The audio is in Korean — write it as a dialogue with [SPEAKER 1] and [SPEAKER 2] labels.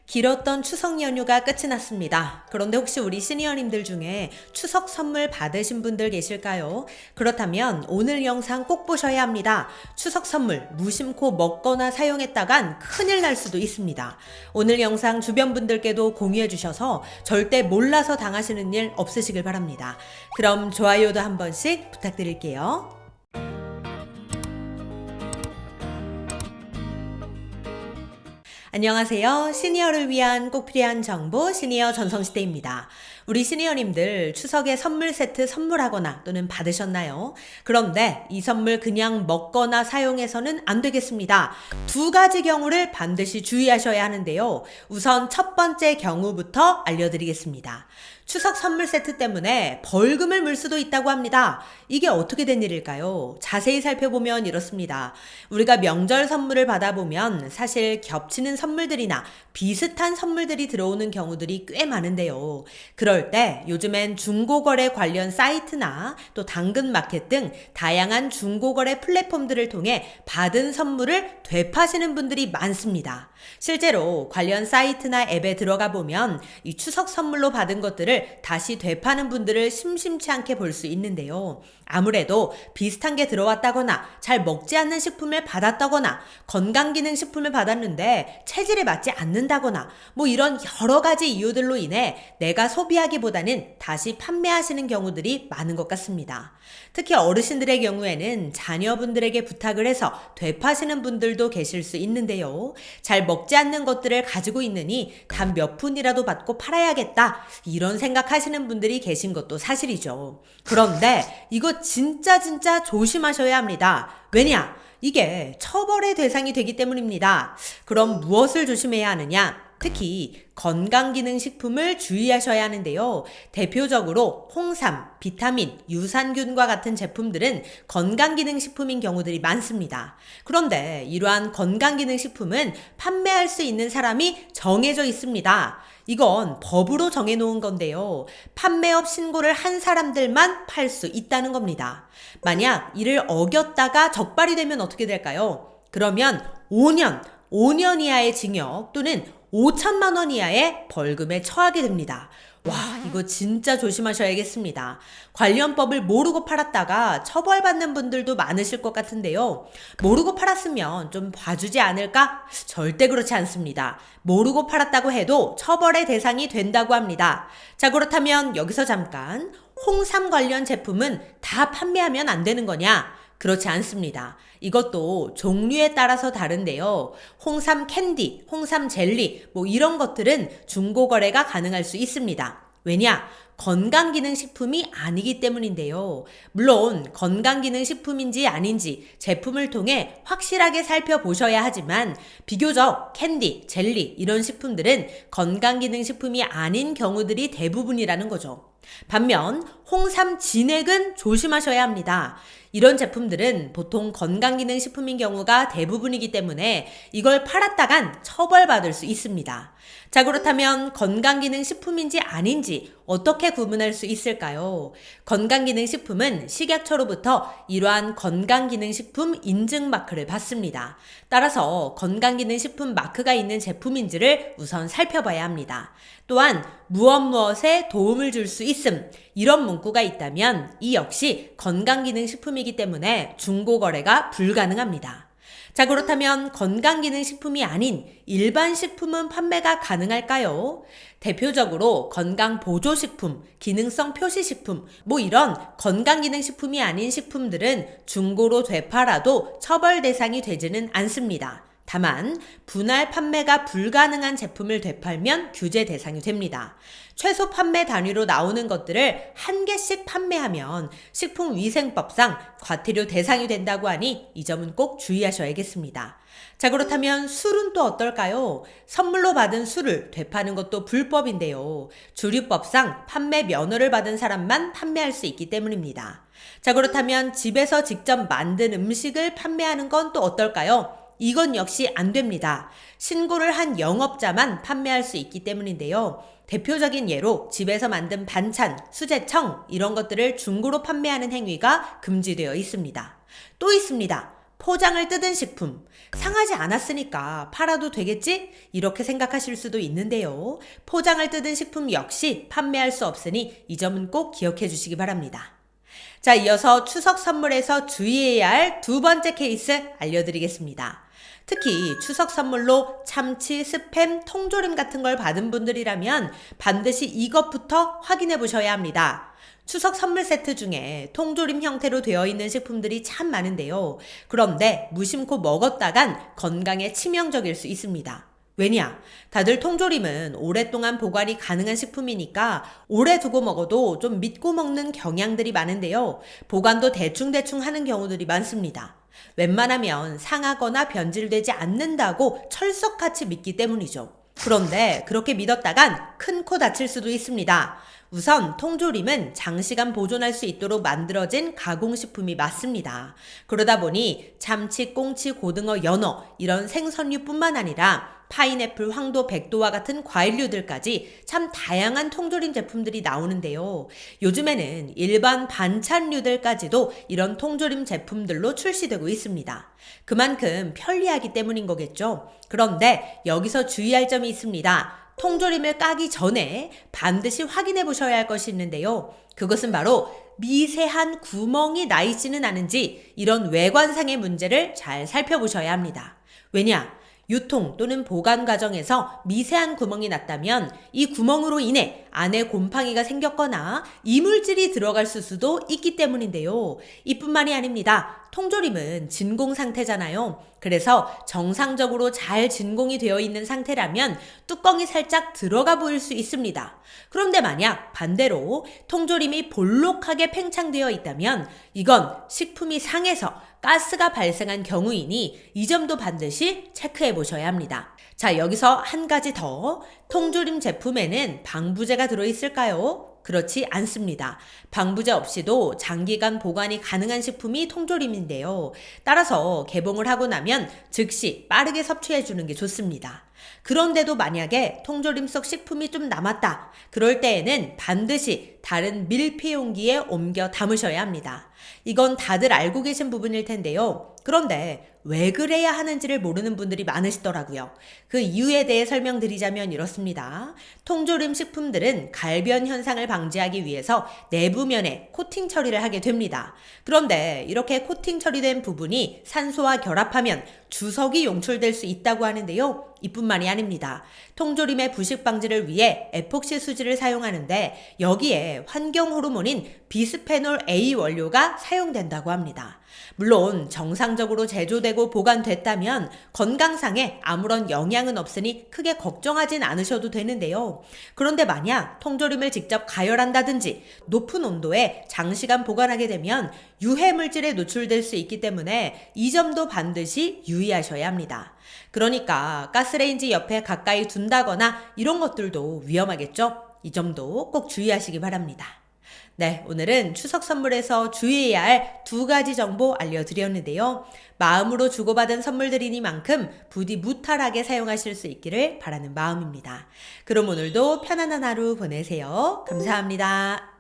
[SPEAKER 1] 길었던 추석 연휴가 끝이 났습니다. 그런데 혹시 우리 시니어님들 중에 추석 선물 받으신 분들 계실까요? 그렇다면 오늘 영상 꼭 보셔야 합니다. 추석 선물 무심코 먹거나 사용했다간 큰일 날 수도 있습니다. 오늘 영상 주변 분들께도 공유해 주셔서 절대 몰라서 당하시는 일 없으시길 바랍니다. 그럼 좋아요도 한 번씩 부탁드릴게요. 안녕하세요. 시니어를 위한 꼭 필요한 정보 시니어 전성시대입니다. 우리 시니어님들 추석에 선물 세트 선물하거나 또는 받으셨나요? 그런데 이 선물 그냥 먹거나 사용해서는 안 되겠습니다. 두 가지 경우를 반드시 주의하셔야 하는데요. 우선 첫 번째 경우부터 알려드리겠습니다. 추석 선물 세트 때문에 벌금을 물 수도 있다고 합니다. 이게 어떻게 된 일일까요? 자세히 살펴보면 이렇습니다. 우리가 명절 선물을 받아보면 사실 겹치는 선물들이나 비슷한 선물들이 들어오는 경우들이 꽤 많은데요. 그럴 때 요즘엔 중고거래 관련 사이트나 또 당근마켓 등 다양한 중고거래 플랫폼들을 통해 받은 선물을 되파시는 분들이 많습니다. 실제로 관련 사이트나 앱에 들어가 보면 이 추석 선물로 받은 것들을 다시 되파는 분들을 심심치 않게 볼 수 있는데요. 아무래도 비슷한 게 들어왔다거나 잘 먹지 않는 식품을 받았다거나 건강기능식품을 받았는데 체질에 맞지 않는다거나 뭐 이런 여러 가지 이유들로 인해 내가 소비하기보다는 다시 판매하시는 경우들이 많은 것 같습니다. 특히 어르신들의 경우에는 자녀분들에게 부탁을 해서 되파시는 분들도 계실 수 있는데요. 잘 먹지 않는 것들을 가지고 있느니 단 몇 푼이라도 받고 팔아야겠다 이런 생각하시는 분들이 계신 것도 사실이죠. 그런데 이거 진짜 조심하셔야 합니다. 왜냐? 이게 처벌의 대상이 되기 때문입니다. 그럼 무엇을 조심해야 하느냐? 특히 건강기능식품을 주의하셔야 하는데요. 대표적으로 홍삼, 비타민, 유산균과 같은 제품들은 건강기능식품인 경우들이 많습니다. 그런데 이러한 건강기능식품은 판매할 수 있는 사람이 정해져 있습니다. 이건 법으로 정해놓은 건데요. 판매업 신고를 한 사람들만 팔 수 있다는 겁니다. 만약 이를 어겼다가 적발이 되면 어떻게 될까요? 그러면 5년 이하의 징역 또는 5천만 원 이하의 벌금에 처하게 됩니다. 와, 이거 진짜 조심하셔야겠습니다. 관련 법을 모르고 팔았다가 처벌받는 분들도 많으실 것 같은데요. 모르고 팔았으면 좀 봐주지 않을까? 절대 그렇지 않습니다. 모르고 팔았다고 해도 처벌의 대상이 된다고 합니다. 자, 그렇다면 여기서 잠깐 홍삼 관련 제품은 다 판매하면 안 되는 거냐? 그렇지 않습니다. 이것도 종류에 따라서 다른데요. 홍삼 캔디, 홍삼 젤리 뭐 이런 것들은 중고거래가 가능할 수 있습니다. 왜냐? 건강기능식품이 아니기 때문인데요. 물론 건강기능식품인지 아닌지 제품을 통해 확실하게 살펴보셔야 하지만 비교적 캔디, 젤리 이런 식품들은 건강기능식품이 아닌 경우들이 대부분이라는 거죠. 반면 홍삼 진액은 조심하셔야 합니다. 이런 제품들은 보통 건강기능식품인 경우가 대부분이기 때문에 이걸 팔았다간 처벌받을 수 있습니다. 자, 그렇다면 건강기능식품인지 아닌지 어떻게 구분할 수 있을까요? 건강기능식품은 식약처로부터 이러한 건강기능식품 인증 마크를 받습니다. 따라서 건강기능식품 마크가 있는 제품인지를 우선 살펴봐야 합니다. 또한 무엇에 도움을 줄 수 있음 이런 문구가 있다면 이 역시 건강기능식품이기 때문에 중고거래가 불가능합니다. 자, 그렇다면 건강기능식품이 아닌 일반 식품은 판매가 가능할까요? 대표적으로 건강보조식품, 기능성 표시식품, 뭐 이런 건강기능식품이 아닌 식품들은 중고로 되팔아도 처벌 대상이 되지는 않습니다. 다만 분할 판매가 불가능한 제품을 되팔면 규제 대상이 됩니다. 최소 판매 단위로 나오는 것들을 한 개씩 판매하면 식품위생법상 과태료 대상이 된다고 하니 이 점은 꼭 주의하셔야겠습니다. 자, 그렇다면 술은 또 어떨까요? 선물로 받은 술을 되파는 것도 불법인데요. 주류법상 판매 면허를 받은 사람만 판매할 수 있기 때문입니다. 자, 그렇다면 집에서 직접 만든 음식을 판매하는 건 또 어떨까요? 이건 역시 안 됩니다. 신고를 한 영업자만 판매할 수 있기 때문인데요. 대표적인 예로 집에서 만든 반찬, 수제청 이런 것들을 중고로 판매하는 행위가 금지되어 있습니다. 또 있습니다. 포장을 뜯은 식품, 상하지 않았으니까 팔아도 되겠지? 이렇게 생각하실 수도 있는데요. 포장을 뜯은 식품 역시 판매할 수 없으니 이 점은 꼭 기억해 주시기 바랍니다. 자, 이어서 추석 선물에서 주의해야 할 두 번째 케이스 알려드리겠습니다. 특히 추석 선물로 참치, 스팸, 통조림 같은 걸 받은 분들이라면 반드시 이것부터 확인해 보셔야 합니다. 추석 선물 세트 중에 통조림 형태로 되어 있는 식품들이 참 많은데요. 그런데 무심코 먹었다간 건강에 치명적일 수 있습니다. 왜냐? 다들 통조림은 오랫동안 보관이 가능한 식품이니까 오래 두고 먹어도 좀 믿고 먹는 경향들이 많은데요. 보관도 대충대충 하는 경우들이 많습니다. 웬만하면 상하거나 변질되지 않는다고 철석같이 믿기 때문이죠. 그런데 그렇게 믿었다간 큰 코 다칠 수도 있습니다. 우선 통조림은 장시간 보존할 수 있도록 만들어진 가공식품이 맞습니다. 그러다 보니 참치, 꽁치, 고등어, 연어 이런 생선류뿐만 아니라 파인애플, 황도, 백도와 같은 과일류들까지 참 다양한 통조림 제품들이 나오는데요. 요즘에는 일반 반찬류들까지도 이런 통조림 제품들로 출시되고 있습니다. 그만큼 편리하기 때문인 거겠죠. 그런데 여기서 주의할 점이 있습니다. 통조림을 까기 전에 반드시 확인해 보셔야 할 것이 있는데요. 그것은 바로 미세한 구멍이 나 있지는 않은지 이런 외관상의 문제를 잘 살펴보셔야 합니다. 왜냐? 유통 또는 보관 과정에서 미세한 구멍이 났다면 이 구멍으로 인해 안에 곰팡이가 생겼거나 이물질이 들어갈 수도 있기 때문인데요. 이뿐만이 아닙니다. 통조림은 진공 상태잖아요. 그래서 정상적으로 잘 진공이 되어 있는 상태라면 뚜껑이 살짝 들어가 보일 수 있습니다. 그런데 만약 반대로 통조림이 볼록하게 팽창되어 있다면 이건 식품이 상해서 가스가 발생한 경우이니 이 점도 반드시 체크해 보셔야 합니다. 자, 여기서 한 가지 더. 통조림 제품에는 방부제가 들어있을까요? 그렇지 않습니다. 방부제 없이도 장기간 보관이 가능한 식품이 통조림인데요. 따라서 개봉을 하고 나면 즉시 빠르게 섭취해 주는 게 좋습니다. 그런데도 만약에 통조림 속 식품이 좀 남았다. 그럴 때에는 반드시 다른 밀폐 용기에 옮겨 담으셔야 합니다. 이건 다들 알고 계신 부분일 텐데요. 그런데 왜 그래야 하는지를 모르는 분들이 많으시더라고요. 그 이유에 대해 설명드리자면 이렇습니다. 통조림 식품들은 갈변 현상을 방지하기 위해서 내부면에 코팅 처리를 하게 됩니다. 그런데 이렇게 코팅 처리된 부분이 산소와 결합하면 주석이 용출될 수 있다고 하는데요. 이뿐만이 아닙니다. 통조림의 부식 방지를 위해 에폭시 수지를 사용하는데 여기에 환경 호르몬인 비스페놀 A 원료가 사용된다고 합니다. 물론 정상적으로 제조되고 보관됐다면 건강상에 아무런 영향은 없으니 크게 걱정하진 않으셔도 되는데요. 그런데 만약 통조림을 직접 가열한다든지 높은 온도에 장시간 보관하게 되면 유해 물질에 노출될 수 있기 때문에 이 점도 반드시 유의하셔야 합니다. 그러니까 가스레인지 옆에 가까이 둔다거나 이런 것들도 위험하겠죠? 이 점도 꼭 주의하시기 바랍니다. 네, 오늘은 추석 선물에서 주의해야 할 두 가지 정보 알려드렸는데요. 마음으로 주고받은 선물들이니만큼 부디 무탈하게 사용하실 수 있기를 바라는 마음입니다. 그럼 오늘도 편안한 하루 보내세요. 감사합니다.